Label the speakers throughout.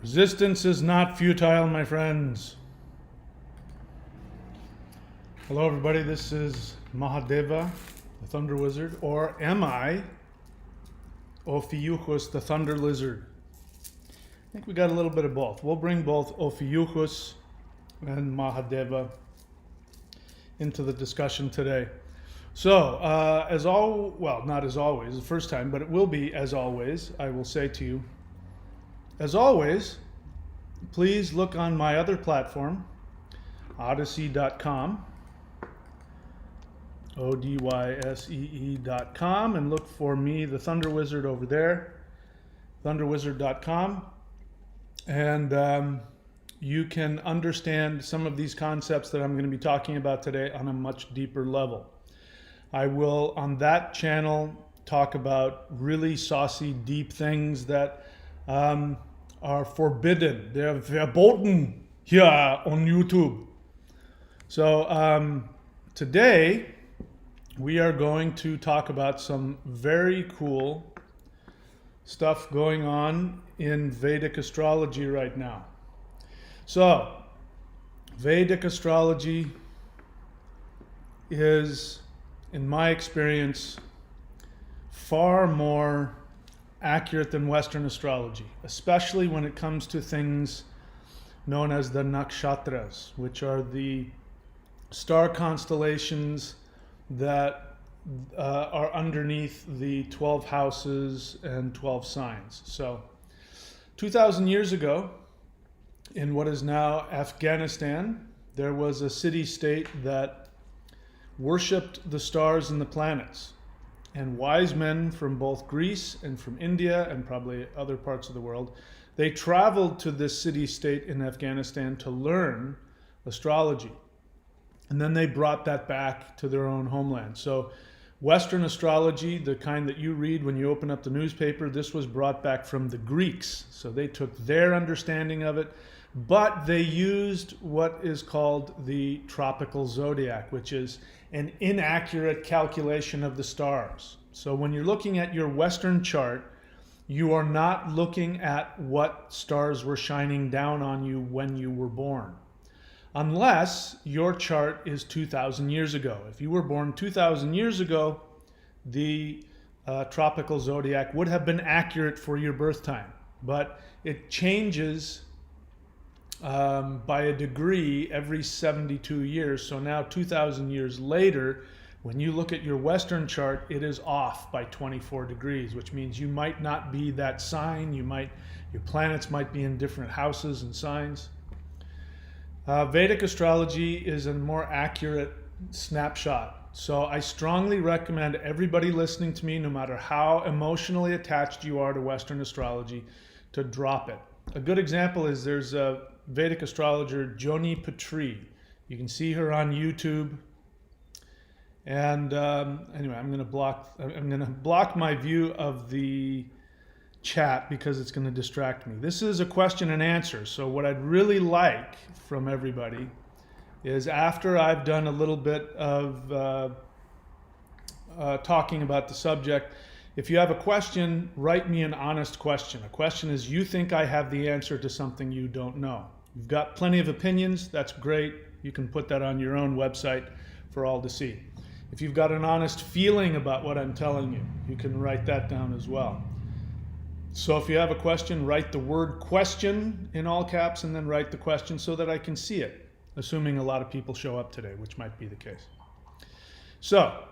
Speaker 1: Resistance is not futile, my friends. Hello, everybody. This is Mahadeva, the Thunder Wizard, or am I Ophiuchus, the Thunder Lizard? I think we got a little bit of both. We'll bring both Ophiuchus and Mahadeva into the discussion today. So, not as always, the first time, but it will be as always, I will say to you, as always, please look on my other platform, odyssey.com, ODYSEE.com, and look for me, the Thunder Wizard, over there, thunderwizard.com, and you can understand some of these concepts that I'm going to be talking about today on a much deeper level. I will, on that channel, talk about really saucy, deep things that are forbidden. They're verboten here on YouTube. So today we are going to talk about some very cool stuff going on in Vedic astrology right now. So Vedic astrology is, in my experience, far more accurate than Western astrology, especially when it comes to things known as the Nakshatras, which are the star constellations that are underneath the 12 houses and 12 signs. So 2,000 years ago, in what is now Afghanistan, there was a city-state that worshipped the stars and the planets. And wise men from both Greece and from India and probably other parts of the world, they traveled to this city-state in Afghanistan to learn astrology. And then they brought that back to their own homeland. So Western astrology, the kind that you read when you open up the newspaper, this was brought back from the Greeks. So they took their understanding of it, but they used what is called the tropical zodiac, which is an inaccurate calculation of the stars. So when you're looking at your Western chart, you are not looking at what stars were shining down on you when you were born, unless your chart is 2,000 years ago. If you were born 2,000 years ago, the tropical zodiac would have been accurate for your birth time, but it changes by a degree every 72 years. So now 2,000 years later, when you look at your Western chart, it is off by 24 degrees, which means you might not be that sign. Your planets might be in different houses and signs. Vedic astrology is a more accurate snapshot. So I strongly recommend everybody listening to me, no matter how emotionally attached you are to Western astrology, to drop it. A good example is there's a Vedic astrologer, Joni Petrie. You can see her on YouTube. And anyway, I'm going to block my view of the chat because it's going to distract me. This is a question and answer. So what I'd really like from everybody is, after I've done a little bit of talking about the subject, if you have a question, write me an honest question. A question is, you think I have the answer to something you don't know. You've got plenty of opinions, that's great. You can put that on your own website for all to see. If you've got an honest feeling about what I'm telling you, you can write that down as well. So if you have a question, write the word question in all caps and then write the question so that I can see it, assuming a lot of people show up today, which might be the case. So,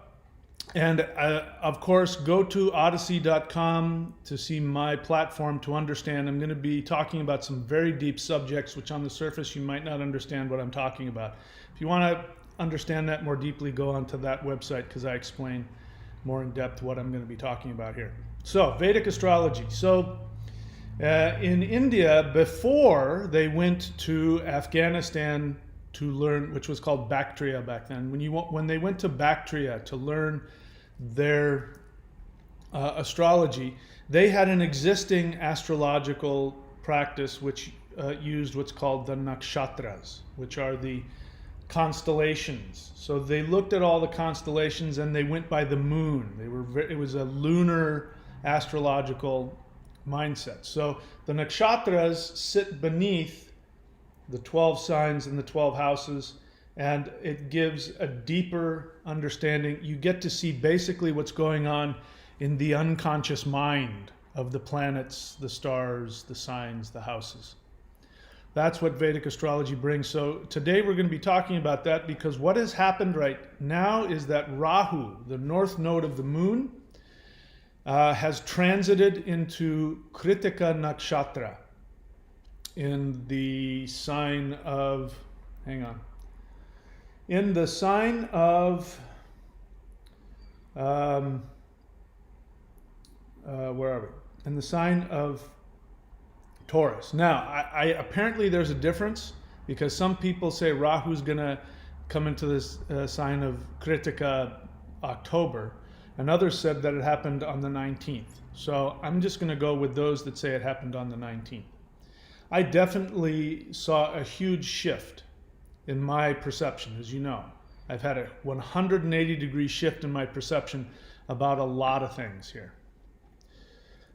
Speaker 1: and of course, go to odyssey.com to see my platform to understand. I'm going to be talking about some very deep subjects, which on the surface you might not understand what I'm talking about. If you want to understand that more deeply, go onto that website because I explain more in depth what I'm going to be talking about here. So, Vedic astrology. So, in India, before they went to Afghanistan to learn, which was called Bactria back then, when they went to Bactria to learn their astrology, they had an existing astrological practice which used what's called the Nakshatras, which are the constellations. So they looked at all the constellations and they went by the moon. It was a lunar astrological mindset. So the nakshatras sit beneath the 12 signs and the 12 houses, and it gives a deeper understanding. You get to see basically what's going on in the unconscious mind of the planets, the stars, the signs, the houses. That's what Vedic astrology brings. So today we're going to be talking about that, because what has happened right now is that Rahu, the north node of the moon, has transited into Krittika Nakshatra in the sign of, in the sign of, where are we? In the sign of Taurus. Now, I apparently there's a difference, because some people say Rahu's going to come into this sign of Krittika October, and others said that it happened on the 19th. So I'm just going to go with those that say it happened on the 19th. I definitely saw a huge shift in my perception, as you know. I've had a 180-degree shift in my perception about a lot of things here.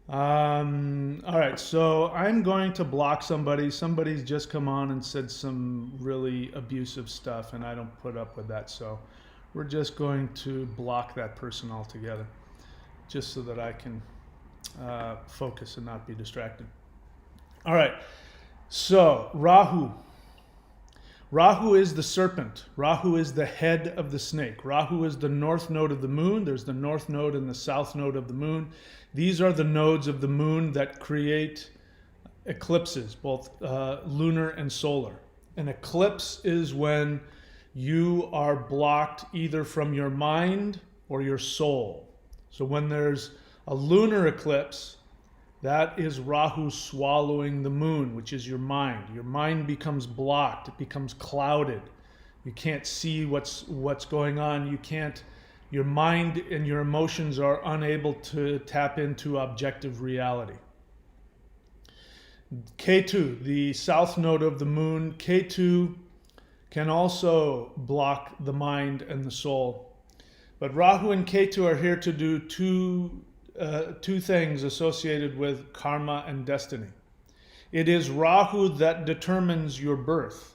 Speaker 1: All right, so I'm going to block somebody. Somebody's just come on and said some really abusive stuff, and I don't put up with that. So we're just going to block that person altogether, just so that I can focus and not be distracted. All right, so Rahu. Rahu is the serpent. Rahu is the head of the snake. Rahu is the north node of the moon. There's the north node and the south node of the moon. These are the nodes of the moon that create eclipses, both lunar and solar. An eclipse is when you are blocked either from your mind or your soul. So when there's a lunar eclipse, that is Rahu swallowing the moon, which is your mind. Your mind becomes blocked. It becomes clouded. You can't see what's going on. You can't. Your mind and your emotions are unable to tap into objective reality. Ketu, the south node of the moon, Ketu can also block the mind and the soul. But Rahu and Ketu are here to do two things associated with karma and destiny. It is Rahu that determines your birth.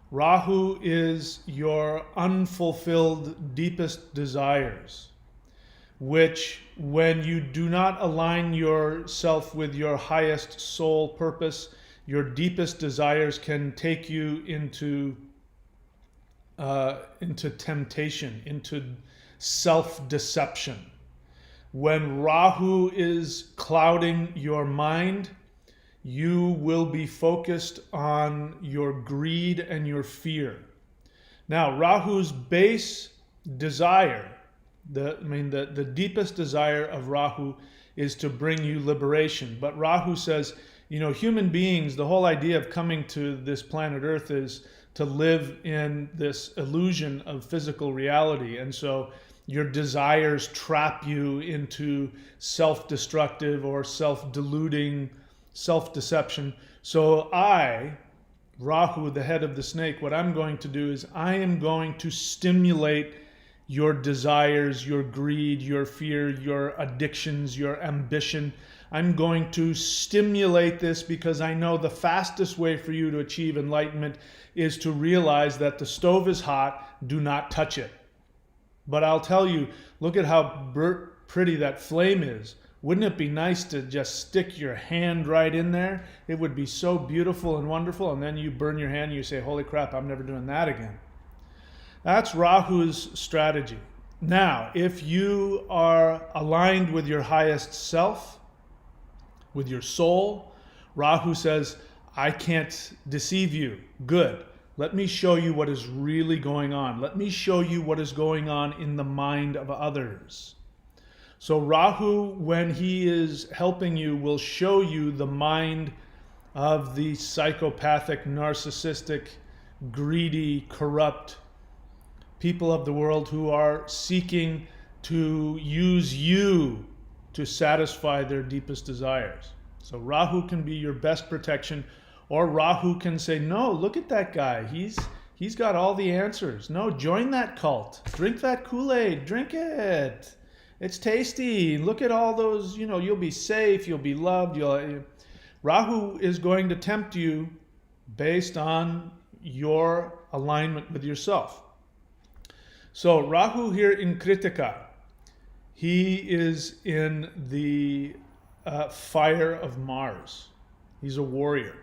Speaker 1: Rahu is your unfulfilled deepest desires, which, when you do not align yourself with your highest soul purpose, your deepest desires can take you into temptation, into self-deception. When Rahu is clouding your mind, you will be focused on your greed and your fear. Now, Rahu's base desire, the deepest desire of Rahu is to bring you liberation. But Rahu says, human beings, the whole idea of coming to this planet Earth is to live in this illusion of physical reality. And so your desires trap you into self-destructive or self-deluding self-deception. So Rahu, the head of the snake, what I'm going to do is I am going to stimulate your desires, your greed, your fear, your addictions, your ambition. I'm going to stimulate this because I know the fastest way for you to achieve enlightenment is to realize that the stove is hot, do not touch it. But I'll tell you, look at how pretty that flame is. Wouldn't it be nice to just stick your hand right in there? It would be so beautiful and wonderful, and then you burn your hand and you say, holy crap, I'm never doing that again. That's Rahu's strategy. Now, if you are aligned with your highest self, with your soul, Rahu says, I can't deceive you. Good. Let me show you what is really going on. Let me show you what is going on in the mind of others. So Rahu, when he is helping you, will show you the mind of the psychopathic, narcissistic, greedy, corrupt people of the world who are seeking to use you to satisfy their deepest desires. So Rahu can be your best protection, or Rahu can say, no, look at that guy. He's got all the answers. No, join that cult. Drink that Kool-Aid. Drink it. It's tasty. Look at all those, you'll be safe, you'll be loved. Rahu is going to tempt you based on your alignment with yourself. So Rahu here in Krittika, he is in the fire of Mars. He's a warrior.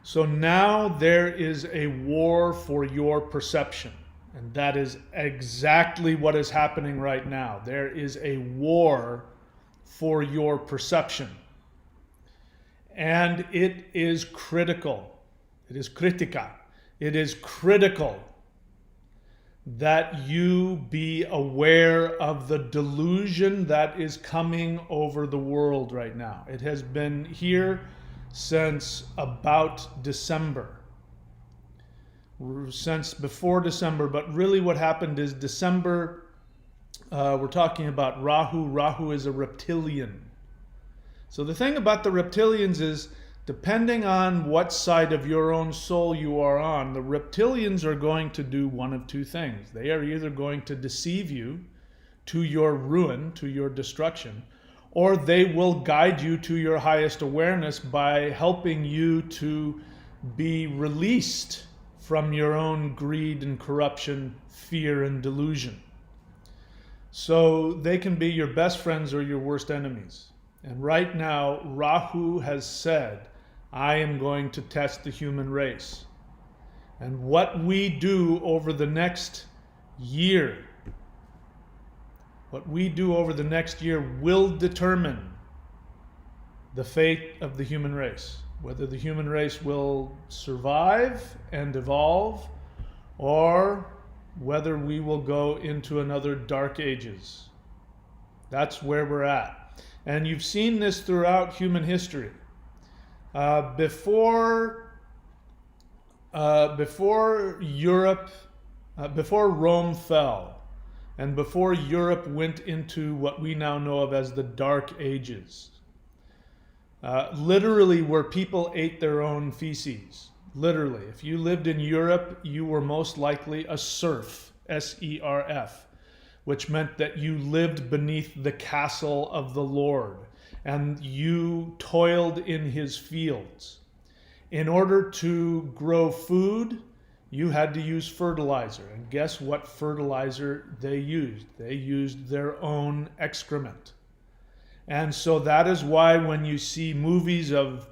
Speaker 1: So now there is a war for your perception. And that is exactly what is happening right now. There is a war for your perception. And it is critical. It is Krittika. It is critical that you be aware of the delusion that is coming over the world right now. It has been here since about December. Since before December, but really what happened is December, we're talking about Rahu. Rahu is a reptilian. So the thing about the reptilians is, depending on what side of your own soul you are on, the reptilians are going to do one of two things. They are either going to deceive you to your ruin, to your destruction, or they will guide you to your highest awareness by helping you to be released from your own greed and corruption, fear and delusion. So they can be your best friends or your worst enemies. And right now, Rahu has said, I am going to test the human race. And what we do over the next year, will determine the fate of the human race. Whether the human race will survive and evolve, or whether we will go into another dark ages. That's where we're at. And you've seen this throughout human history. Before Rome fell, and before Europe went into what we now know of as the Dark Ages, literally where people ate their own feces. Literally. If you lived in Europe, you were most likely a serf, S-E-R-F, which meant that you lived beneath the castle of the Lord and you toiled in his fields. In order to grow food, you had to use fertilizer. And guess what fertilizer they used? They used their own excrement. And so that is why when you see movies of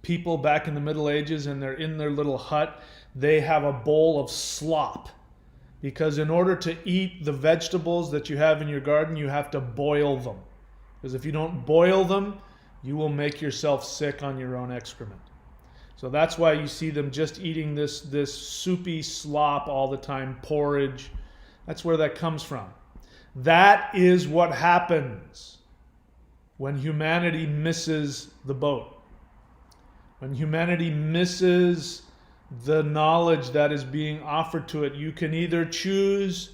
Speaker 1: people back in the Middle Ages and they're in their little hut, they have a bowl of slop. Because in order to eat the vegetables that you have in your garden, you have to boil them. Because if you don't boil them, you will make yourself sick on your own excrement. So that's why you see them just eating this soupy slop all the time, porridge. That's where that comes from. That is what happens when humanity misses the boat. When humanity misses the knowledge that is being offered to it. You can either choose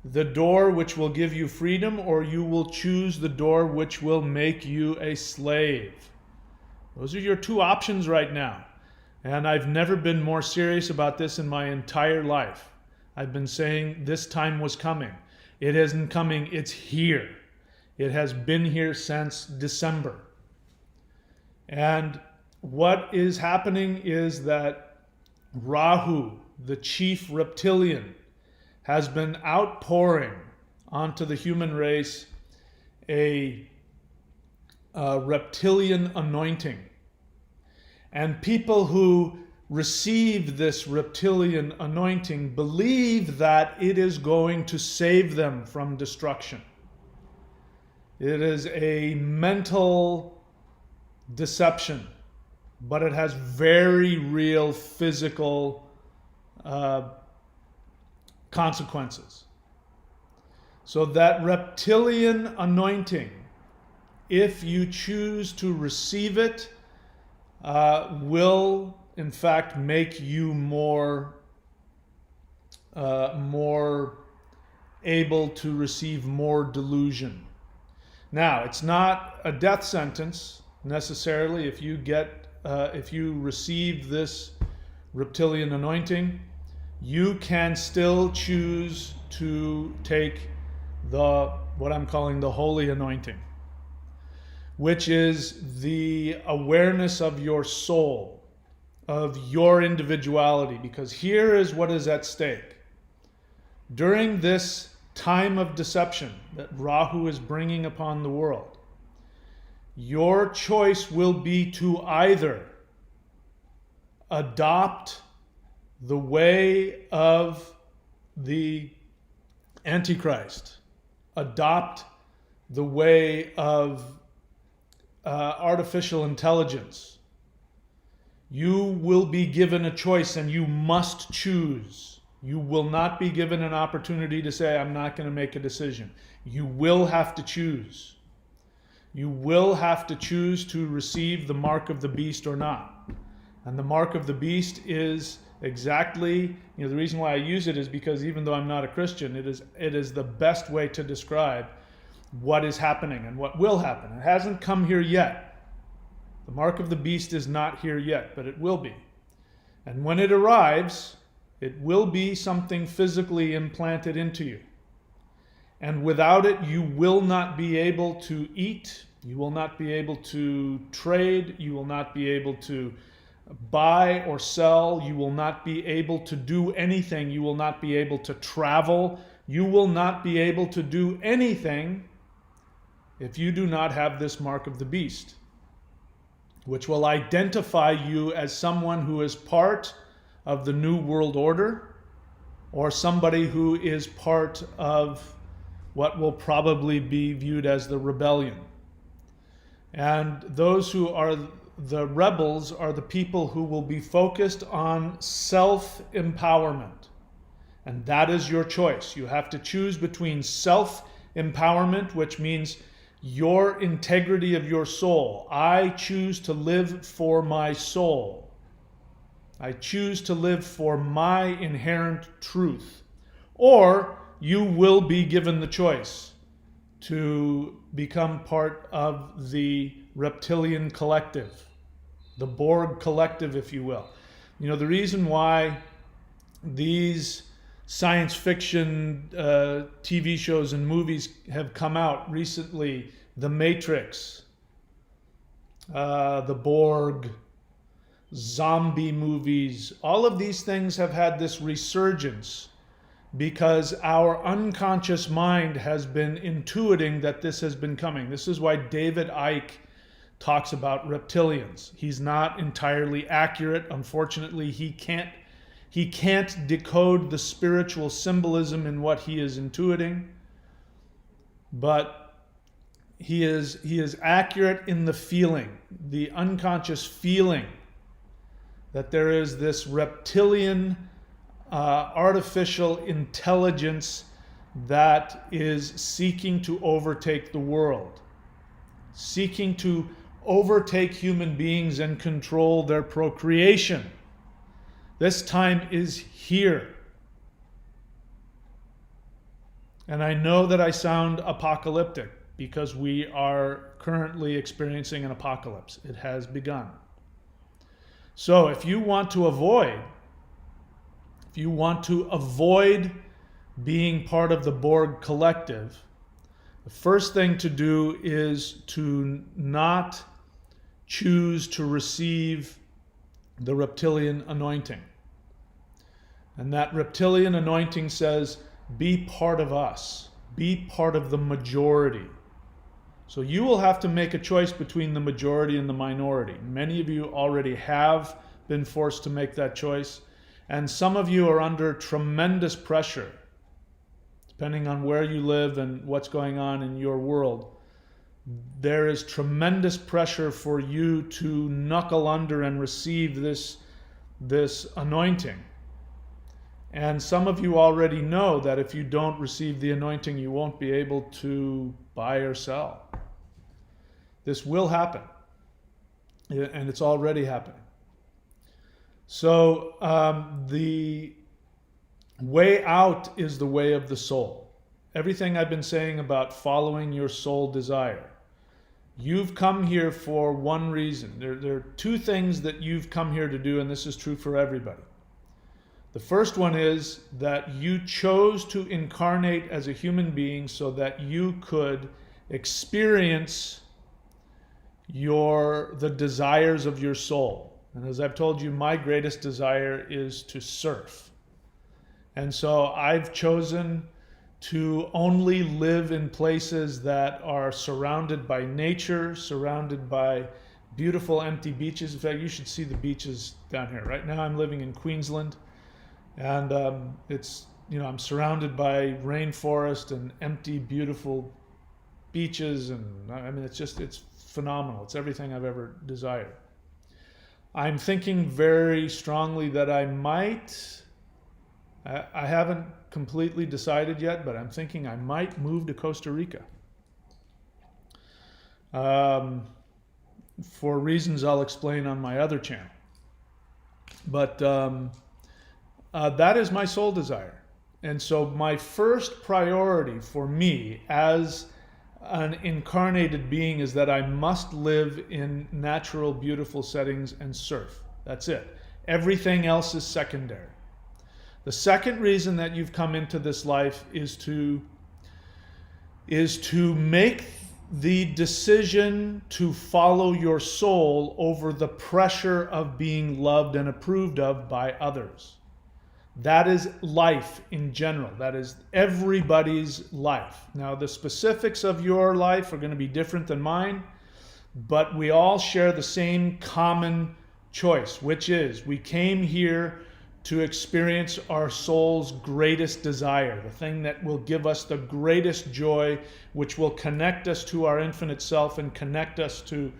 Speaker 1: the door which will give you freedom, or you will choose the door which will make you a slave. Those are your two options right now. And I've never been more serious about this in my entire life. I've been saying this time was coming. It isn't coming, it's here. It has been here since December. And what is happening is that Rahu, the chief reptilian, has been outpouring onto the human race a reptilian anointing. And people who receive this reptilian anointing believe that it is going to save them from destruction. It is a mental deception, but it has very real physical consequences. So that reptilian anointing, if you choose to receive it, will in fact make you more able to receive more delusion. Now, it's not a death sentence necessarily. If you receive this reptilian anointing, you can still choose to take what I'm calling the holy anointing, which is the awareness of your soul, of your individuality, because here is what is at stake. During this time of deception that Rahu is bringing upon the world, your choice will be to either adopt the way of the Antichrist, adopt the way of artificial intelligence. You will be given a choice and you must choose. You will not be given an opportunity to say, I'm not going to make a decision. You will have to choose. You will have to choose to receive the mark of the beast or not. And the mark of the beast is exactly, the reason why I use it is because even though I'm not a Christian, it is the best way to describe what is happening and what will happen. It hasn't come here yet. The mark of the beast is not here yet, but it will be. And when it arrives, it will be something physically implanted into you. And without it, you will not be able to eat, you will not be able to trade, you will not be able to buy or sell, you will not be able to do anything, you will not be able to travel, you will not be able to do anything if you do not have this mark of the beast, which will identify you as someone who is part of the New World Order or somebody who is part of what will probably be viewed as the rebellion. And those who are the rebels are the people who will be focused on self-empowerment. And that is your choice. You have to choose between self-empowerment, which means your integrity of your soul. I choose to live for my soul. I choose to live for my inherent truth. Or you will be given the choice to become part of the Reptilian collective, the Borg collective, if you will. The reason why these science fiction TV shows and movies have come out recently, The Matrix, the Borg, zombie movies, all of these things have had this resurgence because our unconscious mind has been intuiting that this has been coming. This is why David Icke talks about reptilians. He's not entirely accurate. Unfortunately, he can't decode the spiritual symbolism in what he is intuiting, but he is accurate in the feeling, the unconscious feeling that there is this reptilian artificial intelligence that is seeking to overtake the world, seeking to overtake human beings and control their procreation. This time is here. And I know that I sound apocalyptic because we are currently experiencing an apocalypse. It has begun. So if you want to avoid being part of the Borg collective, the first thing to do is to not choose to receive the reptilian anointing. And that reptilian anointing says, be part of us, be part of the majority. So you will have to make a choice between the majority and the minority. Many of you already have been forced to make that choice, and some of you are under tremendous pressure, depending on where you live and what's going on in your world. There is tremendous pressure for you to knuckle under and receive this anointing. And some of you already know that if you don't receive the anointing, you won't be able to buy or sell. This will happen, and it's already happening. So the way out is the way of the soul. Everything I've been saying about following your soul desire. You've come here for one reason. There are two things that you've come here to do, and this is true for everybody. The first one is that you chose to incarnate as a human being so that you could experience the desires of your soul. And as I've told you, my greatest desire is to surf. And so I've chosen to only live in places that are surrounded by nature, surrounded by beautiful empty beaches. In fact, you should see the beaches down here. Right now I'm living in Queensland, and I'm surrounded by rainforest and empty, beautiful beaches, and I mean, it's phenomenal. It's everything I've ever desired. I'm thinking very strongly that I haven't completely decided yet, but I'm thinking I might move to Costa Rica. For reasons I'll explain on my other channel. But that is my soul desire. And so my first priority for me as an incarnated being is that I must live in natural, beautiful settings and surf. That's it. Everything else is secondary. The second reason that you've come into this life is to make the decision to follow your soul over the pressure of being loved and approved of by others. That is life in general. That is everybody's life. Now, the specifics of your life are going to be different than mine, but we all share the same common choice, which is we came here to experience our soul's greatest desire, the thing that will give us the greatest joy, which will connect us to our infinite self and connect us to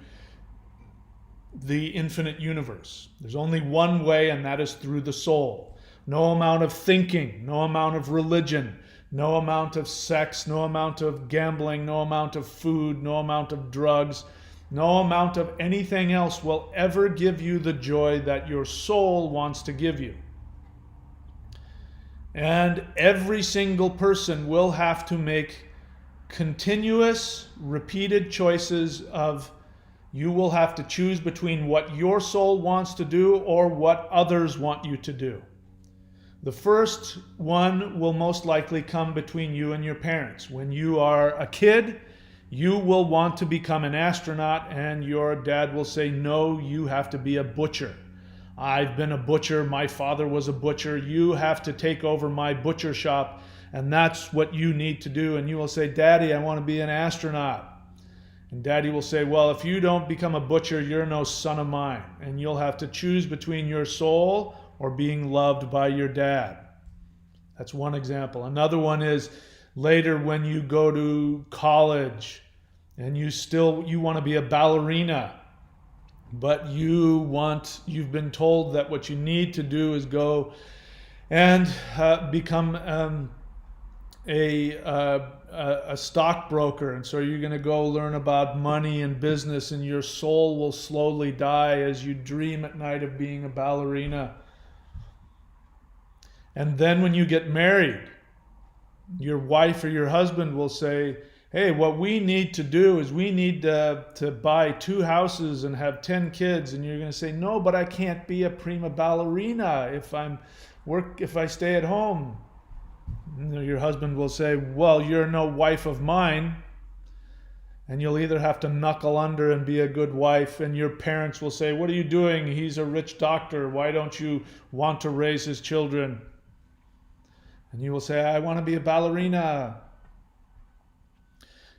Speaker 1: the infinite universe. There's only one way, and that is through the soul. No amount of thinking, no amount of religion, no amount of sex, no amount of gambling, no amount of food, no amount of drugs, no amount of anything else will ever give you the joy that your soul wants to give you. And every single person will have to make continuous, repeated choices of you will have to choose between what your soul wants to do or what others want you to do. The first one will most likely come between you and your parents. When you are a kid, you will want to become an astronaut, and your dad will say, no, you have to be a butcher. I've been a butcher. My father was a butcher. You have to take over my butcher shop, and that's what you need to do. And you will say, Daddy, I want to be an astronaut. And Daddy will say, well, if you don't become a butcher, you're no son of mine. And you'll have to choose between your soul or being loved by your dad. That's one example. Another one is later when you go to college and you want to be a ballerina, but you've been told that what you need to do is go and become a stockbroker. And so you're going to go learn about money and business, and your soul will slowly die as you dream at night of being a ballerina. And then when you get married, your wife or your husband will say, hey, what we need to do is we need to buy 2 houses and have 10 kids. And you're going to say, no, but I can't be a prima ballerina if I stay at home. And your husband will say, well, you're no wife of mine. And you'll either have to knuckle under and be a good wife. And your parents will say, what are you doing? He's a rich doctor. Why don't you want to raise his children? And you will say, I want to be a ballerina.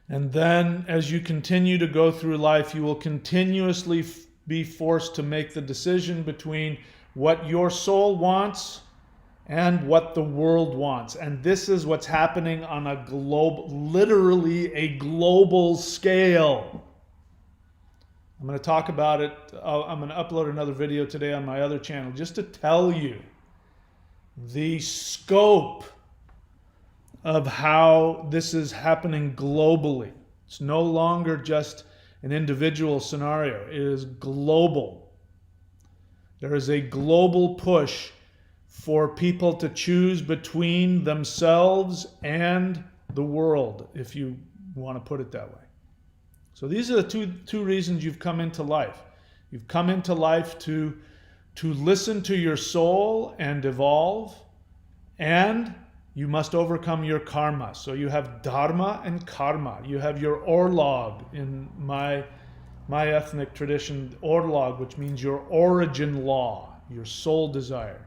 Speaker 1: And then as you continue to go through life, you will continuously be forced to make the decision between what your soul wants and what the world wants. And this is what's happening on a literally a global scale. I'm going to talk about it. I'm going to upload another video today on my other channel just to tell you the scope of how this is happening globally. It's no longer just an individual scenario. It is global. There is a global push for people to choose between themselves and the world, if you want to put it that way. So these are the two reasons you've come into life. You've come into life to to listen to your soul and evolve, and you must overcome your karma. So you have dharma and karma. You have your orlog in my ethnic tradition, orlog, which means your origin law, your soul desire.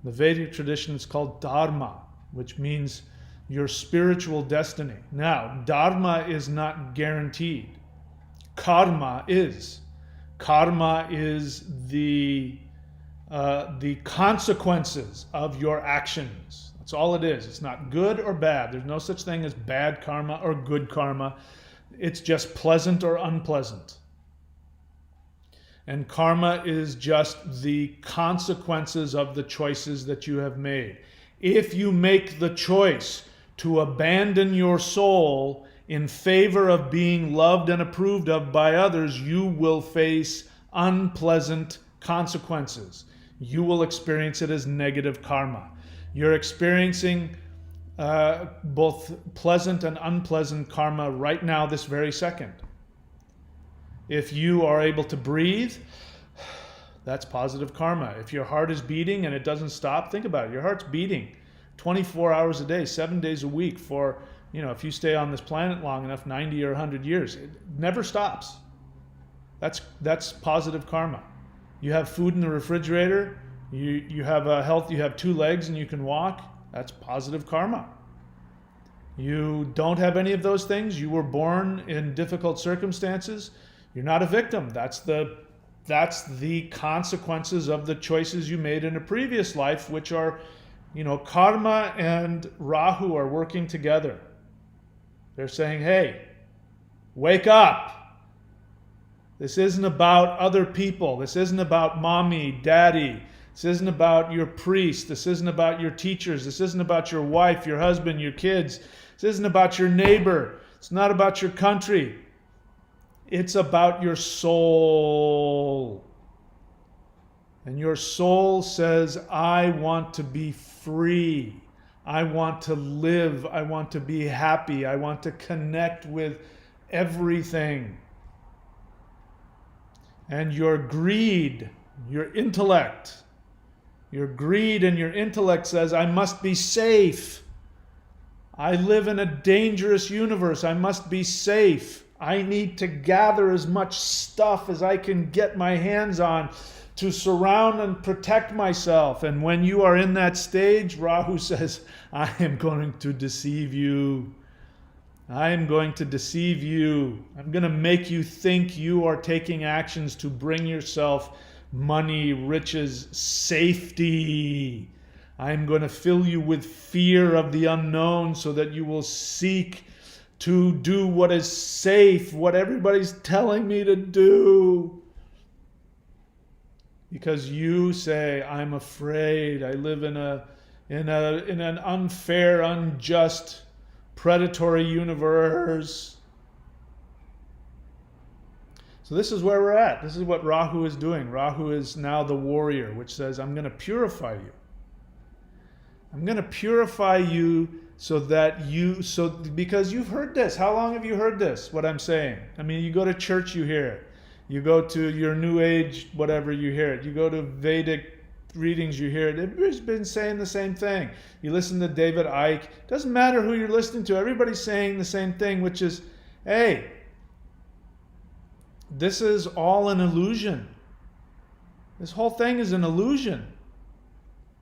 Speaker 1: The Vedic tradition is called dharma, which means your spiritual destiny. Now, dharma is not guaranteed. Karma is. Karma is the consequences of your actions. That's all it is. It's not good or bad. There's no such thing as bad karma or good karma. It's just pleasant or unpleasant. And karma is just the consequences of the choices that you have made. If you make the choice to abandon your soul in favor of being loved and approved of by others, you will face unpleasant consequences. You will experience it as negative karma. You're experiencing both pleasant and unpleasant karma right now, this very second. If you are able to breathe, that's positive karma. If your heart is beating and it doesn't stop, think about it. Your heart's beating 24 hours a day, 7 days a week for, if you stay on this planet long enough, 90 or 100 years, it never stops. That's positive karma. You have food in the refrigerator, you have a health, you have 2 legs and you can walk, that's positive karma. You don't have any of those things, you were born in difficult circumstances, you're not a victim. That's the consequences of the choices you made in a previous life, which are, karma and Rahu are working together. They're saying, hey, wake up. This isn't about other people. This isn't about mommy, daddy. This isn't about your priest. This isn't about your teachers. This isn't about your wife, your husband, your kids. This isn't about your neighbor. It's not about your country. It's about your soul. And your soul says, I want to be free. I want to live. I want to be happy. I want to connect with everything. And your greed, your intellect, says, I must be safe. I live in a dangerous universe. I must be safe. I need to gather as much stuff as I can get my hands on to surround and protect myself. And when you are in that stage, Rahu says, I am going to deceive you. I am going to deceive you. I'm going to make you think you are taking actions to bring yourself money, riches, safety. I'm going to fill you with fear of the unknown so that you will seek to do what is safe, what everybody's telling me to do. Because you say, I'm afraid. I live in an unfair, unjust, predatory universe. So this is where we're at. This is what Rahu is doing. Rahu is now the warrior, which says, I'm going to purify you. I'm going to purify you because you've heard this. How long have you heard this, what I'm saying? I mean, you go to church, you hear it. You go to your New Age, whatever, you hear it. You go to Vedic readings, you hear it. Everybody's been saying the same thing. You listen to David Icke. It doesn't matter who you're listening to. Everybody's saying the same thing, which is, hey, this is all an illusion. This whole thing is an illusion.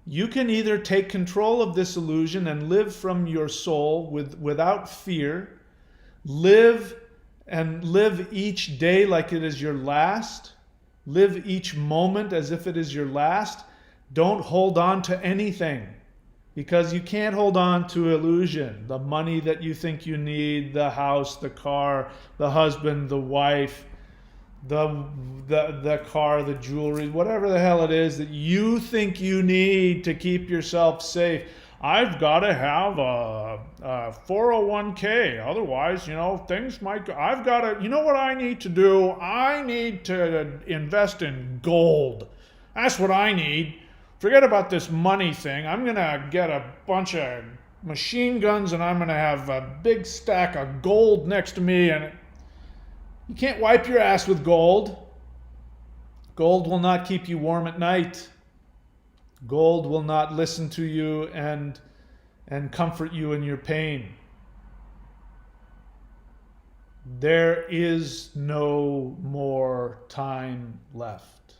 Speaker 1: You can either take control of this illusion and live from your soul without fear, live each day like it is your last, live each moment as if it is your last. Don't hold on to anything, because you can't hold on to illusion. The money that you think you need, the house, the car, the husband, the wife, the car, the jewelry, whatever the hell it is that you think you need to keep yourself safe. I've got to have a 401k, otherwise, things might go. I've got to, what I need to do? I need to invest in gold. That's what I need. Forget about this money thing. I'm going to get a bunch of machine guns and I'm going to have a big stack of gold next to me. And you can't wipe your ass with gold. Gold will not keep you warm at night. Gold will not listen to you and comfort you in your pain. There is no more time left.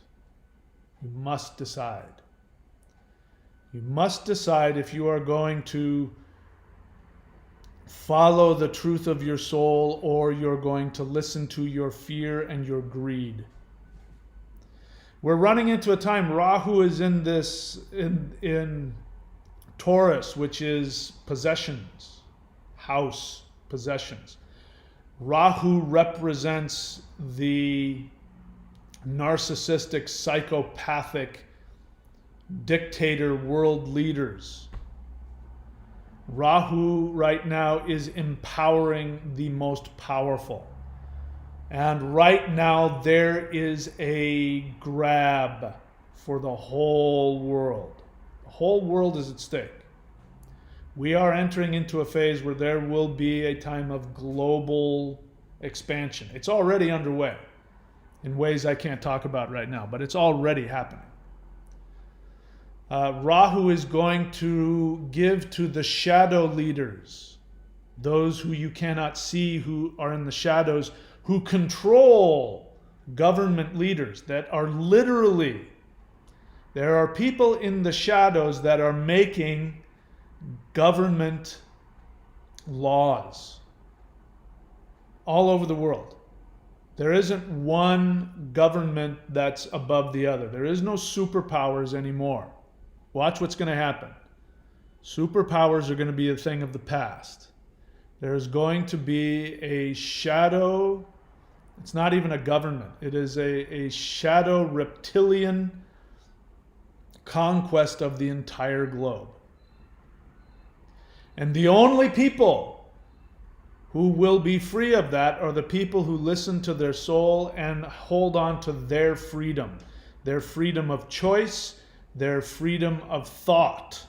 Speaker 1: You must decide. You must decide if you are going to follow the truth of your soul or you're going to listen to your fear and your greed. We're running into a time, Rahu is in Taurus, which is possessions, house possessions. Rahu represents the narcissistic, psychopathic, dictator world leaders. Rahu right now is empowering the most powerful. And right now there is a grab for the whole world. The whole world is at stake. We are entering into a phase where there will be a time of global expansion. It's already underway in ways I can't talk about right now, but it's already happening. Rahu is going to give to the shadow leaders, those who you cannot see, who are in the shadows, who control government leaders, that are literally, there are people in the shadows that are making government laws all over the world. There isn't one government that's above the other. There is no superpowers anymore. Watch what's going to happen. Superpowers are going to be a thing of the past. There's going to be a shadow, it's not even a government, it is a shadow reptilian conquest of the entire globe. And the only people who will be free of that are the people who listen to their soul and hold on to their freedom of choice, their freedom of thought,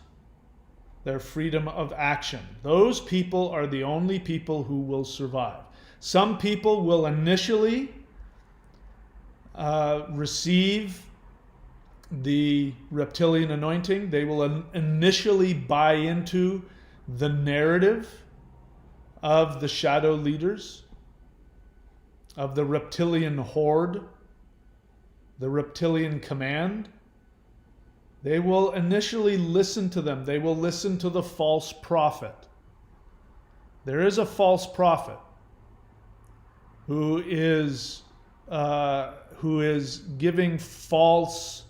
Speaker 1: their freedom of action. Those people are the only people who will survive. Some people will initially receive the reptilian anointing. They will initially buy into the narrative of the shadow leaders, of the reptilian horde, the reptilian command. They will initially listen to them. They will listen to the false prophet. There is a false prophet who is giving false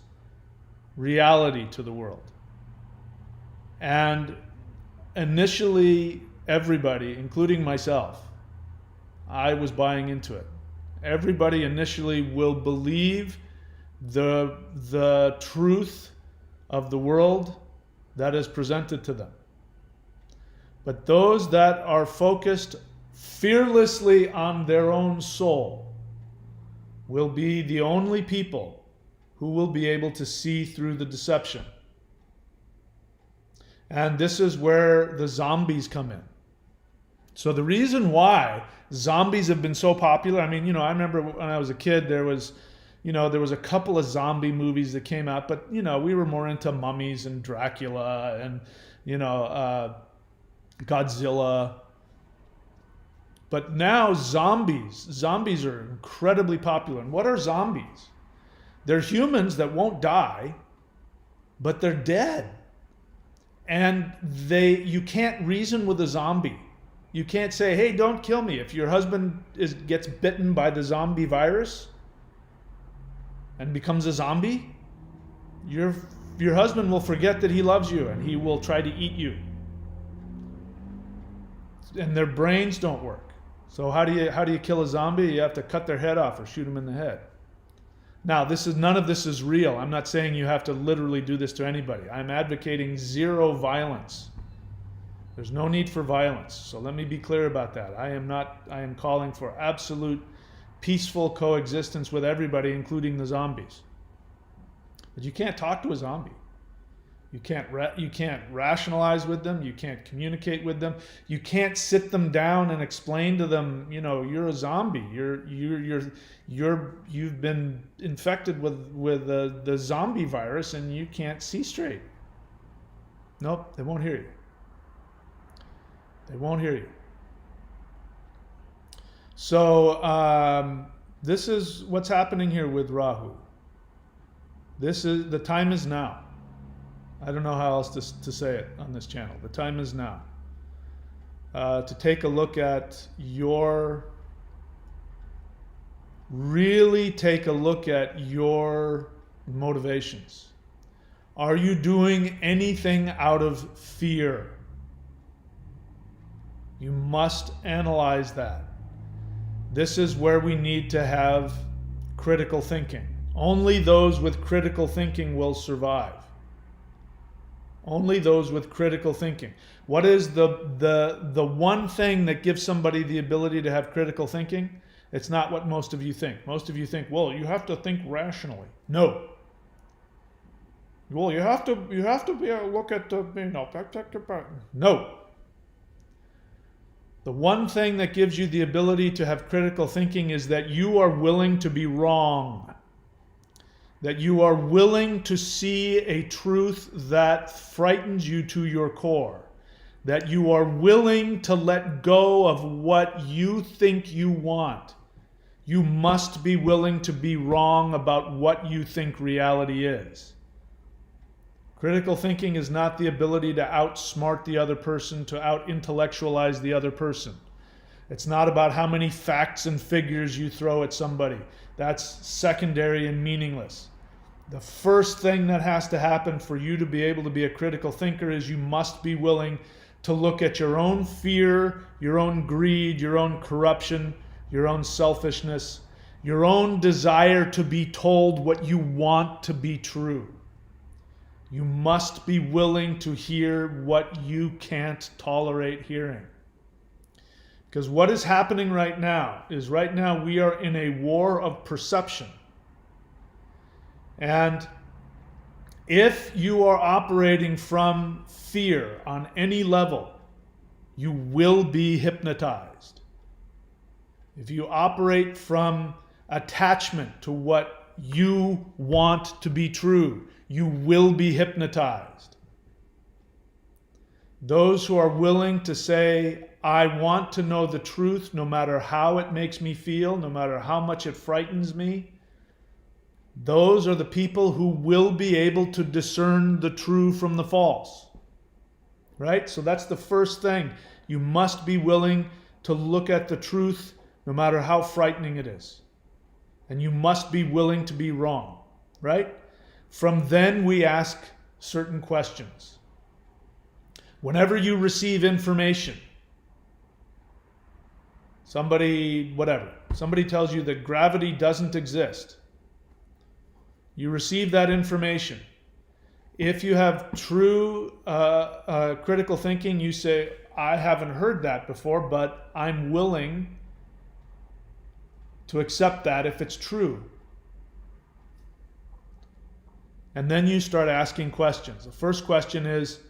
Speaker 1: reality to the world. And initially, everybody, including myself, I was buying into it. Everybody initially will believe the truth of the world that is presented to them. But those that are focused fearlessly on their own soul will be the only people who will be able to see through the deception. And this is where the zombies come in. So the reason why zombies have been so popular, I remember when I was a kid, there was a couple of zombie movies that came out, but, we were more into mummies and Dracula and, Godzilla. But now zombies are incredibly popular. And what are zombies? They're humans that won't die, but they're dead. And you can't reason with a zombie. You can't say, hey, don't kill me. If your husband gets bitten by the zombie virus and becomes a zombie, your husband will forget that he loves you and he will try to eat you. And their brains don't work. So how do you kill a zombie? You have to cut their head off or shoot them in the head. Now, none of this is real. I'm not saying you have to literally do this to anybody. I'm advocating zero violence. There's no need for violence. So let me be clear about that. I am calling for absolute peaceful coexistence with everybody, including the zombies. But you can't talk to a zombie. You can't rationalize with them. You can't communicate with them. You can't sit them down and explain to them, you're a zombie. You've been infected with the zombie virus and you can't see straight. Nope, they won't hear you. They won't hear you. So this is what's happening here with Rahu. The time is now. I don't know how else to say it on this channel. The time is now. To take a look at really take a look at your motivations. Are you doing anything out of fear? You must analyze that. This is where we need to have critical thinking. Only those with critical thinking will survive. Only those with critical thinking. What is the one thing that gives somebody the ability to have critical thinking? It's not what most of you think. Most of you think, well, you have to think rationally. No. Well, you have to be able to look at no. The one thing that gives you the ability to have critical thinking is that you are willing to be wrong. That you are willing to see a truth that frightens you to your core. That you are willing to let go of what you think you want. You must be willing to be wrong about what you think reality is. Critical thinking is not the ability to outsmart the other person, to out-intellectualize the other person. It's not about how many facts and figures you throw at somebody. That's secondary and meaningless. The first thing that has to happen for you to be able to be a critical thinker is you must be willing to look at your own fear, your own greed, your own corruption, your own selfishness, your own desire to be told what you want to be true. You must be willing to hear what you can't tolerate hearing. Because what is happening right now is we are in a war of perception. And if you are operating from fear on any level, you will be hypnotized. If you operate from attachment to what you want to be true, you will be hypnotized. Those who are willing to say, I want to know the truth no matter how it makes me feel, no matter how much it frightens me, those are the people who will be able to discern the true from the false. Right? So that's the first thing. You must be willing to look at the truth no matter how frightening it is. And you must be willing to be wrong. Right? From then we ask certain questions. Whenever you receive information, somebody tells you that gravity doesn't exist. You receive that information. If you have true critical thinking, you say, I haven't heard that before, but I'm willing to accept that if it's true. And then you start asking questions. The first question is,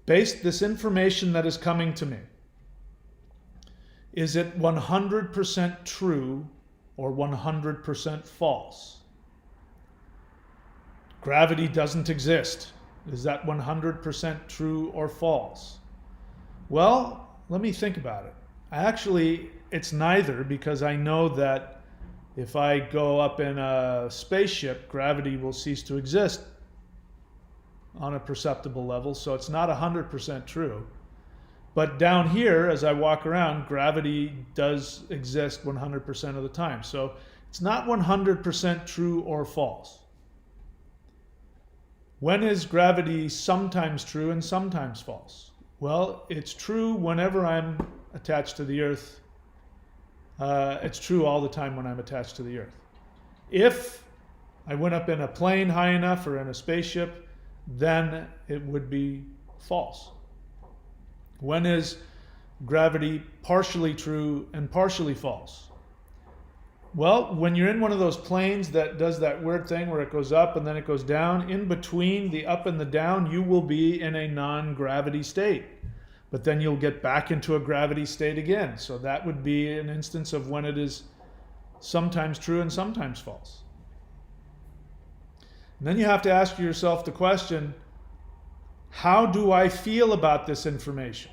Speaker 1: based this information that is coming to me, is it 100% true or 100% false? Gravity doesn't exist. Is that 100% true or false? Well, let me think about it. Actually, it's neither, because I know that if I go up in a spaceship, gravity will cease to exist on a perceptible level, so it's not 100% true. But down here, as I walk around, gravity does exist 100% of the time. So it's not 100% true or false. When is gravity sometimes true and sometimes false? Well, it's true whenever I'm attached to the earth. It's true all the time when I'm attached to the earth. If I went up in a plane high enough or in a spaceship, then it would be false. When is gravity partially true and partially false? Well, when you're in one of those planes that does that weird thing where it goes up and then it goes down, in between the up and the down, you will be in a non-gravity state. But then you'll get back into a gravity state again. So that would be an instance of when it is sometimes true and sometimes false. And then you have to ask yourself the question, how do I feel about this information?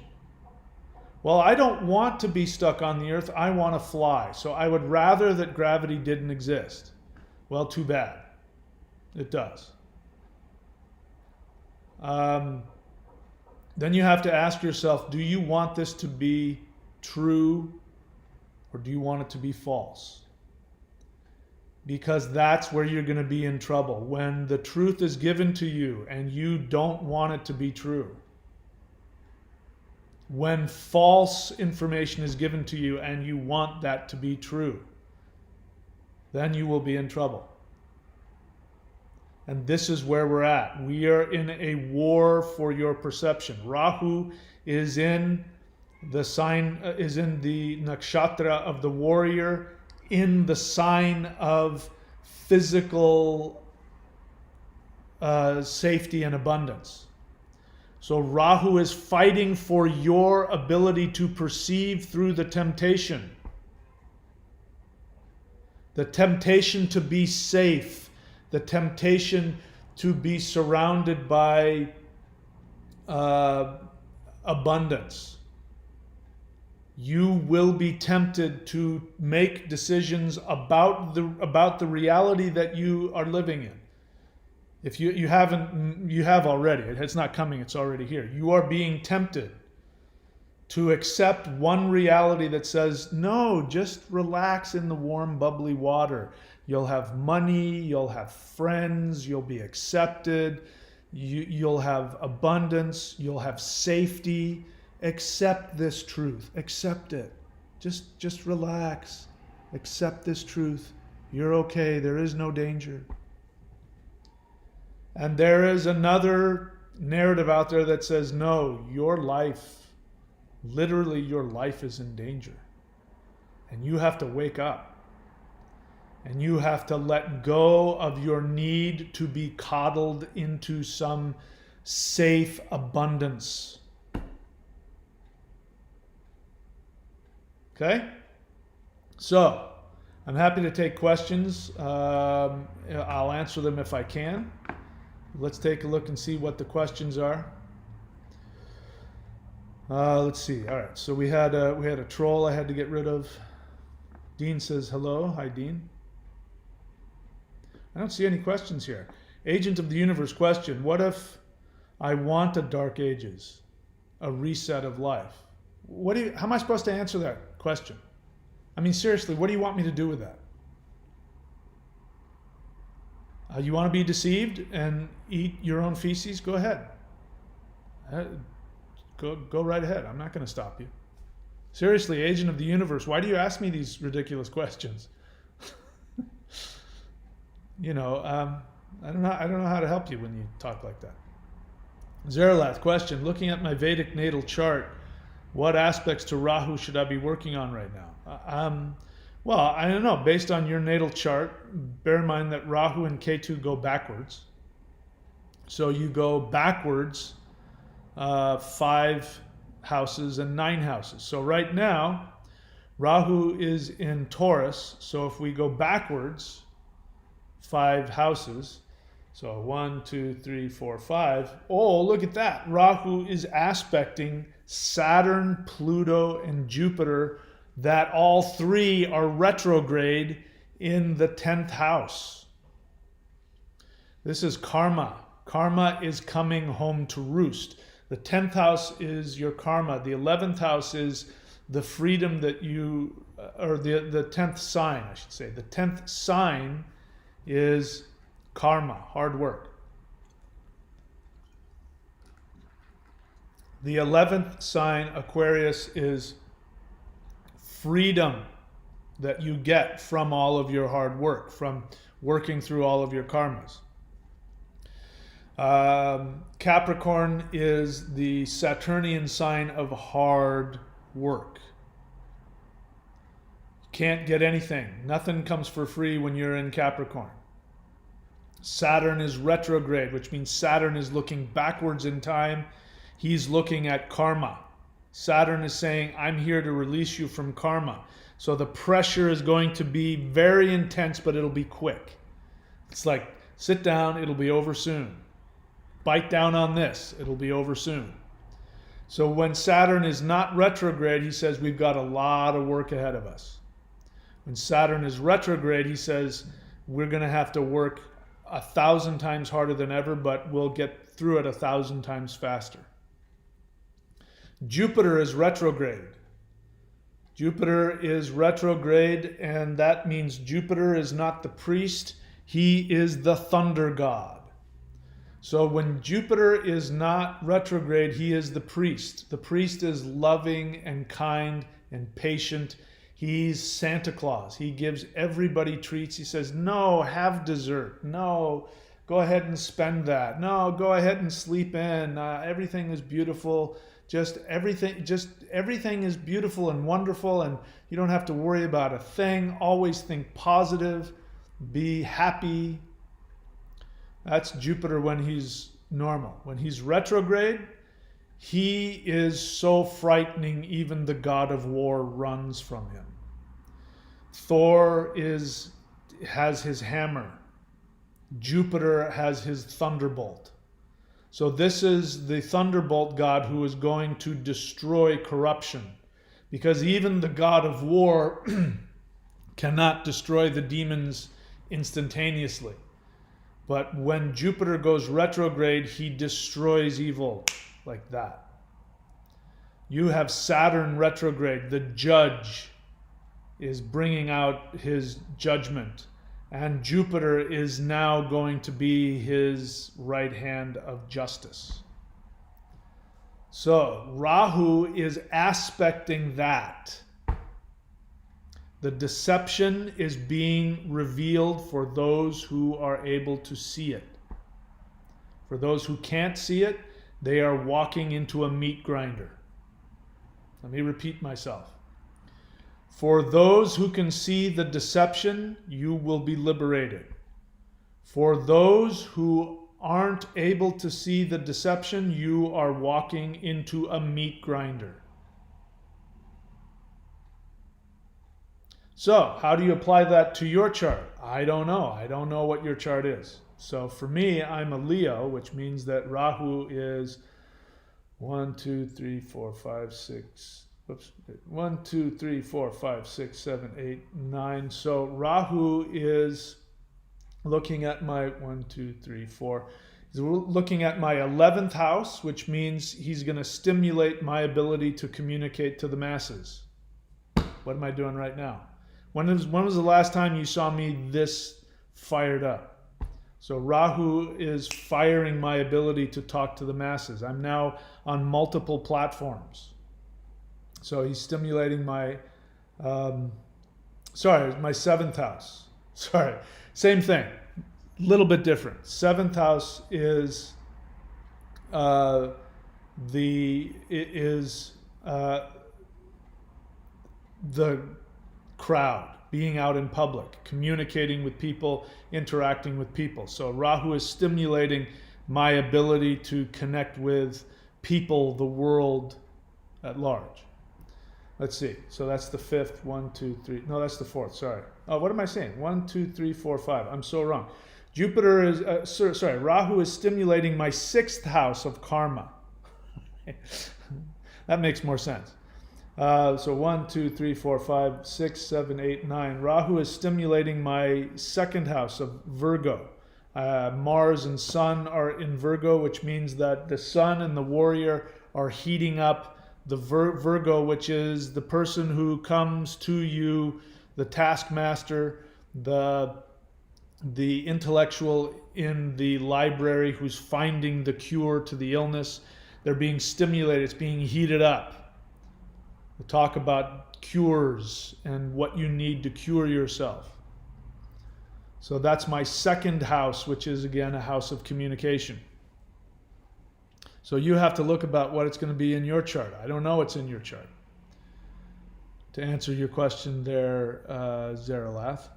Speaker 1: Well, I don't want to be stuck on the earth. I want to fly. So I would rather that gravity didn't exist. Well, too bad. It does. Then you have to ask yourself, do you want this to be true or do you want it to be false? Because that's where you're going to be in trouble. When the truth is given to you and you don't want it to be true. When false information is given to you and you want that to be true, then you will be in trouble. And this is where we're at. We are in a war for your perception. Rahu is in the sign, is in the nakshatra of the warrior, in the sign of physical safety and abundance. So Rahu is fighting for your ability to perceive through the temptation. The temptation to be safe. The temptation to be surrounded by abundance. You will be tempted to make decisions about the reality that you are living in. If you haven't, you have already. It's not coming, it's already here. You are being tempted to accept one reality that says, no, just relax in the warm, bubbly water. You'll have money, you'll have friends, you'll be accepted, you'll have abundance, you'll have safety. Accept this truth. Accept it. Just relax. Accept this truth. You're okay. There is no danger. And there is another narrative out there that says, no, your life, literally your life is in danger. And you have to wake up. And you have to let go of your need to be coddled into some safe abundance. Okay? So, I'm happy to take questions. I'll answer them if I can. Let's take a look and see what the questions are. Let's see. All right. So we had a troll I had to get rid of. Dean says hello. Hi, Dean. I don't see any questions here. Agent of the Universe question: what if I want a Dark Ages, a reset of life? How am I supposed to answer that question? I mean, seriously, what do you want me to do with that? You want to be deceived and eat your own feces? Go ahead. Go right ahead. I'm not going to stop you. Seriously, Agent of the Universe, why do you ask me these ridiculous questions? I don't know how to help you when you talk like that. Zeralath question: looking at my Vedic natal chart, what aspects to Rahu should I be working on right now? Well, I don't know. Based on your natal chart, bear in mind that Rahu and Ketu go backwards. So you go backwards 5 houses and 9 houses. So right now, Rahu is in Taurus. So if we go backwards 5 houses, so 1, 2, 3, 4, 5. Oh, look at that. Rahu is aspecting Saturn, Pluto, and Jupiter, that all 3 are retrograde in the 10th house. This is karma. Karma is coming home to roost. The 10th house is your karma. The 11th house is the freedom that you, or the 10th sign, I should say. The 10th sign is karma, hard work. The 11th sign, Aquarius, is freedom that you get from all of your hard work, from working through all of your karmas. Capricorn is the Saturnian sign of hard work. can't get anything. Nothing comes for free when you're in Capricorn. Saturn is retrograde, which means Saturn is looking backwards in time. He's looking at karma. Saturn is saying, I'm here to release you from karma. So the pressure is going to be very intense, but it'll be quick. It's like, sit down, it'll be over soon. Bite down on this, it'll be over soon. So when Saturn is not retrograde, he says we've got a lot of work ahead of us. When Saturn is retrograde, he says we're going to have to work 1,000 times harder than ever, but we'll get through it 1,000 times faster. Jupiter is retrograde. Jupiter is retrograde, and that means Jupiter is not the priest, he is the thunder god. So when Jupiter is not retrograde, he is the priest. The priest is loving and kind and patient. He's Santa Claus. He gives everybody treats. He says, no, have dessert. No, go ahead and spend that. No, go ahead and sleep in. Everything is beautiful. Everything is beautiful and wonderful, and you don't have to worry about a thing. Always think positive. Be happy. That's Jupiter when he's normal. When he's retrograde, he is so frightening, even the god of war runs from him. Thor has his hammer. Jupiter has his thunderbolt. So this is the thunderbolt god who is going to destroy corruption. Because even the god of war cannot destroy the demons instantaneously. But when Jupiter goes retrograde, he destroys evil like that. You have Saturn retrograde. The judge is bringing out his judgment. And Jupiter is now going to be his right hand of justice. So Rahu is aspecting that. The deception is being revealed for those who are able to see it. For those who can't see it, they are walking into a meat grinder. Let me repeat myself. For those who can see the deception, you will be liberated. For those who aren't able to see the deception, you are walking into a meat grinder. So, how do you apply that to your chart? I don't know. I don't know what your chart is. So for me, I'm a Leo, which means that Rahu is 1, 2, 3, 4, 5, 6. Oops. 1, 2, 3, 4, 5, 6, 7, 8, 9. So Rahu is looking at my 1, 2, 3, 4. He's looking at my 11th house, which means he's going to stimulate my ability to communicate to the masses. What am I doing right now? When was the last time you saw me this fired up? So Rahu is firing my ability to talk to the masses. I'm now on multiple platforms. So he's stimulating my, my 7th house. Sorry, same thing, little bit different. 7th house is the crowd, being out in public, communicating with people, interacting with people. So Rahu is stimulating my ability to connect with people, the world at large. Let's see. So that's the 5th. 1, 2, 3. No, that's the 4th. Sorry. Oh, what am I saying? 1, 2, 3, 4, 5. I'm so wrong. Jupiter is, Rahu is stimulating my 6th house of karma. That makes more sense. So 1, 2, 3, 4, 5, 6, 7, 8, 9. Rahu is stimulating my 2nd house of Virgo. Mars and Sun are in Virgo, which means that the Sun and the warrior are heating up the Virgo, which is the person who comes to you, the taskmaster, the intellectual in the library who's finding the cure to the illness. They're being stimulated. It's being heated up. We talk about cures and what you need to cure yourself. So that's my 2nd house, which is again a house of communication. So you have to look about what it's going to be in your chart. I don't know what's in your chart. to answer your question there, Zaralath.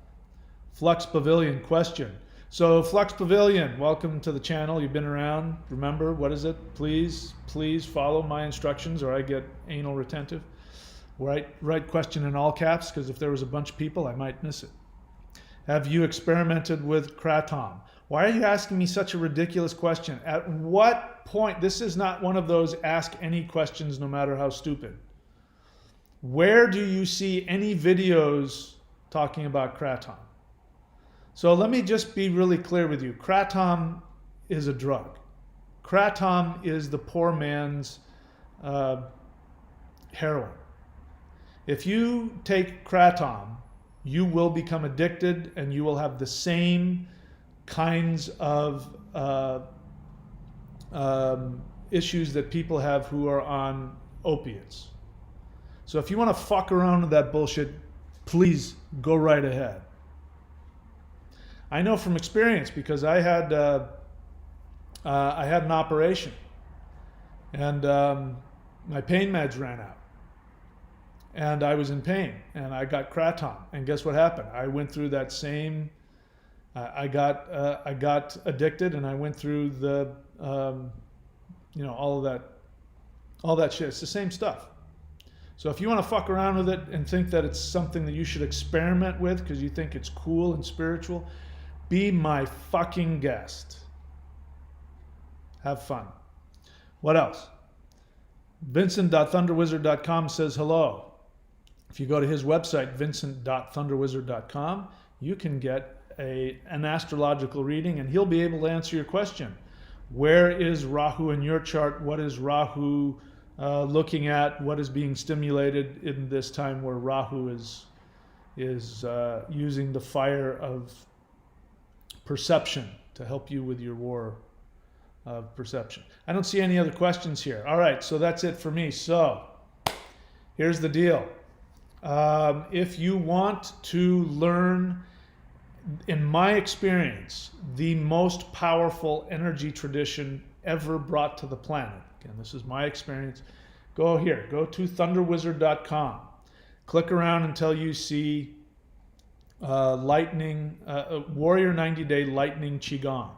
Speaker 1: Flux Pavilion question. So Flux Pavilion, welcome to the channel. You've been around. Remember, what is it? Please follow my instructions or I get anal retentive. Write question in all caps, because if there was a bunch of people, I might miss it. Have you experimented with kratom? Why are you asking me such a ridiculous question? At what point? This is not one of those ask any questions no matter how stupid. Where do you see any videos talking about kratom? So let me just be really clear with you. Kratom is a drug. Kratom is the poor man's heroin. If you take kratom, you will become addicted and you will have the same kinds of issues that people have who are on opiates. So if you want to fuck around with that bullshit, please go right ahead. I know from experience, because I had an operation and my pain meds ran out. And I was in pain, and I got kratom. And guess what happened? I went through that same. I got addicted, and I went through the, all that shit. It's the same stuff. So if you want to fuck around with it and think that it's something that you should experiment with because you think it's cool and spiritual, be my fucking guest. Have fun. What else? Vincent.thunderwizard.com says hello. If you go to his website, vincent.thunderwizard.com, you can get an astrological reading, and he'll be able to answer your question. Where is Rahu in your chart? What is Rahu looking at? What is being stimulated in this time where Rahu is using the fire of perception to help you with your war of perception? I don't see any other questions here. All right, so that's it for me. So here's the deal. If you want to learn, in my experience, the most powerful energy tradition ever brought to the planet, again, this is my experience, go to thunderwizard.com. Click around until you see Warrior 90-Day Lightning Qigong.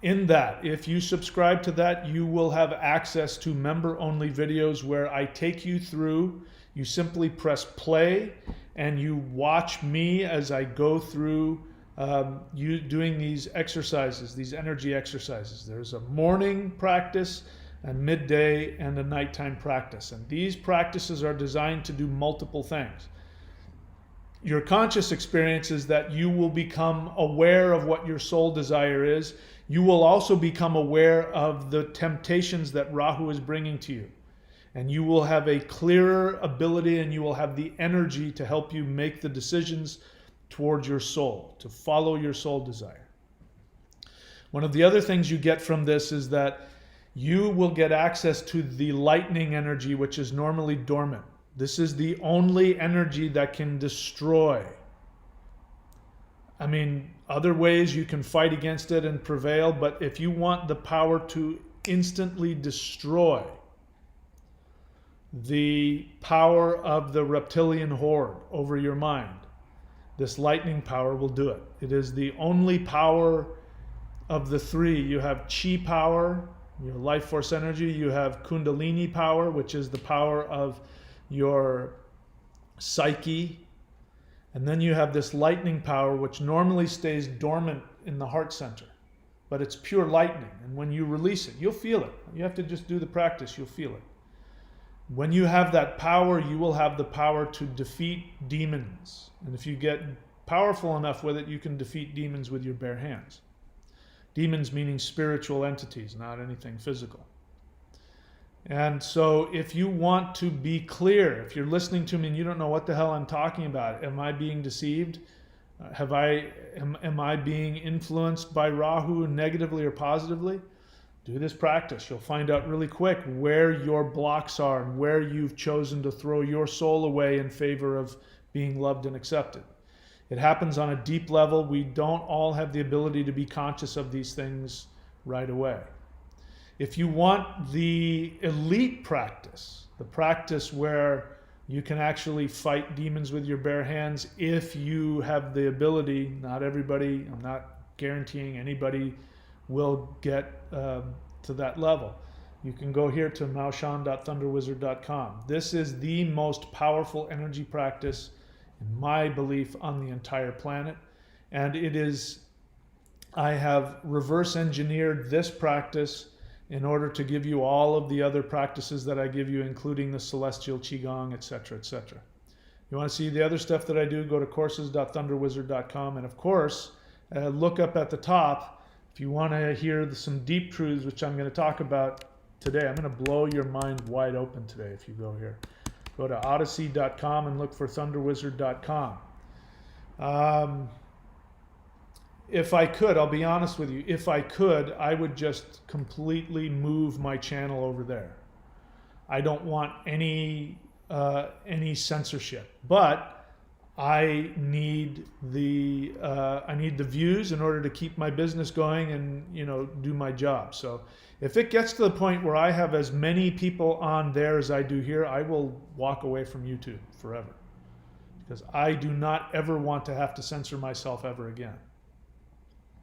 Speaker 1: In that, if you subscribe to that, you will have access to member-only videos where I take you through. You simply press play and you watch me as I go through you doing these exercises, these energy exercises. There's a morning practice, a midday, and a nighttime practice. And these practices are designed to do multiple things. Your conscious experience is that you will become aware of what your soul desire is. You will also become aware of the temptations that Rahu is bringing to you. And you will have a clearer ability, and you will have the energy to help you make the decisions towards your soul, to follow your soul desire. One of the other things you get from this is that you will get access to the lightning energy, which is normally dormant. This is the only energy that can destroy. I mean, other ways you can fight against it and prevail, but if you want the power to instantly destroy, the power of the reptilian horde over your mind, this lightning power will do it. It is the only power of the three. You have chi power, your life force energy. You have kundalini power, which is the power of your psyche. And then you have this lightning power, which normally stays dormant in the heart center, but it's pure lightning. And when you release it, you'll feel it. You have to just do the practice, you'll feel it. When you have that power, you will have the power to defeat demons. And if you get powerful enough with it, you can defeat demons with your bare hands. Demons meaning spiritual entities, not anything physical. And so if you want to be clear, if you're listening to me and you don't know what the hell I'm talking about, am I being deceived? Am I being influenced by Rahu negatively or positively? Do this practice. You'll find out really quick where your blocks are and where you've chosen to throw your soul away in favor of being loved and accepted. It happens on a deep level. We don't all have the ability to be conscious of these things right away. If you want the elite practice, the practice where You can actually fight demons with your bare hands if you have the ability. Not everybody, I'm not guaranteeing anybody will get to that level. You can go here to maoshan.thunderwizard.com. This is the most powerful energy practice, in my belief, on the entire planet. And it is, I have reverse engineered this practice in order to give you all of the other practices that I give you, including the celestial qigong, etc., etc. You want to see the other stuff that I do, go to courses.thunderwizard.com. And of course, look up at the top if you want to hear some deep truths, which I'm going to talk about today. I'm going to blow your mind wide open today if you go here. Go to odyssey.com and look for thunderwizard.com. If I could, I'll be honest with you, if I could, I would just completely move my channel over there. I don't want any censorship, but I need the views in order to keep my business going and, you know, do my job. So if it gets to the point where I have as many people on there as I do here, I will walk away from YouTube forever, because I do not ever want to have to censor myself ever again.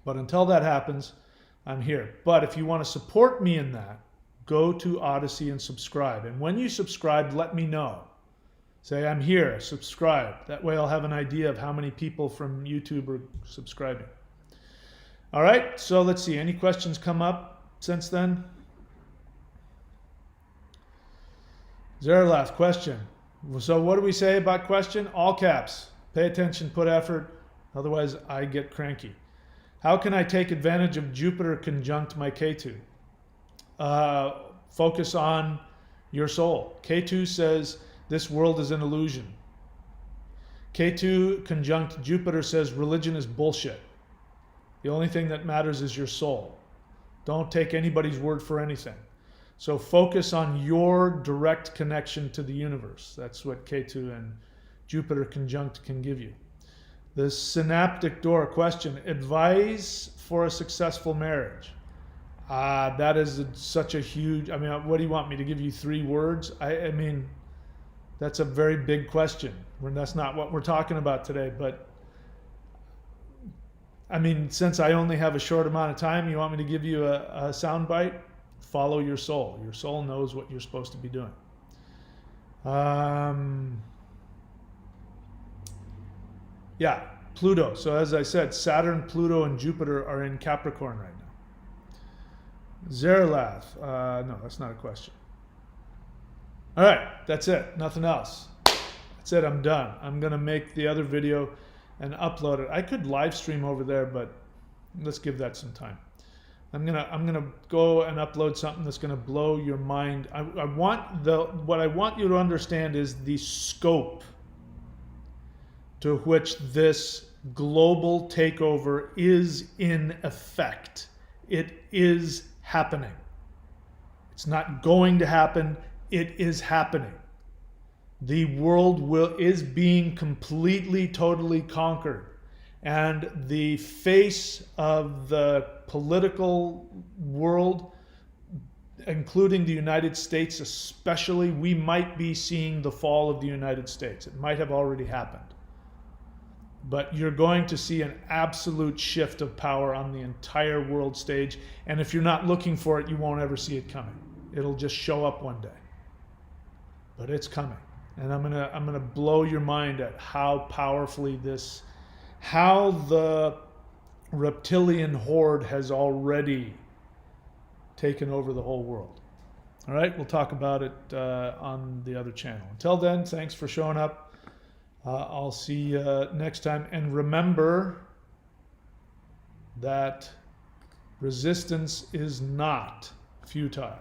Speaker 1: But until that happens, I'm here. But if you want to support me in that, go to Odyssey and subscribe. And when you subscribe, let me know. Say, I'm here, subscribe. That way I'll have an idea of how many people from YouTube are subscribing. All right, so let's see. Any questions come up since then? Zerlath, question. So what do we say about question? All caps. Pay attention, put effort. Otherwise, I get cranky. How can I take advantage of Jupiter conjunct my Ketu? Focus on your soul. Ketu says this world is an illusion. Ketu conjunct Jupiter says religion is bullshit. The only thing that matters is your soul. Don't take anybody's word for anything. So focus on your direct connection to the universe. That's what Ketu and Jupiter conjunct can give you. The synaptic door question, advice for a successful marriage. That is such a huge, I mean, what do you want me to give you 3 words? I mean, that's a very big question. That's not what we're talking about today, but I mean, since I only have a short amount of time, you want me to give you a sound bite? Follow your soul. Your soul knows what you're supposed to be doing. Yeah, Pluto. So as I said, Saturn, Pluto, and Jupiter are in Capricorn right now. Zerlath. No, that's not a question. All right, that's it. Nothing else. That's it. I'm done. I'm going to make the other video and upload it. I could live stream over there, but let's give that some time. I'm gonna go and upload something that's gonna blow your mind. What I want you to understand is the scope to which this global takeover is in effect. It is happening. It's not going to happen. It is happening. The world is being completely, totally conquered. And the face of the political world, including the United States especially, we might be seeing the fall of the United States. It might have already happened. But you're going to see an absolute shift of power on the entire world stage. And if you're not looking for it, you won't ever see it coming. It'll just show up one day. But it's coming. And I'm gonna blow your mind at how powerfully how the reptilian horde has already taken over the whole world. All right, we'll talk about it on the other channel. Until then, thanks for showing up. I'll see you next time. And remember that resistance is not futile.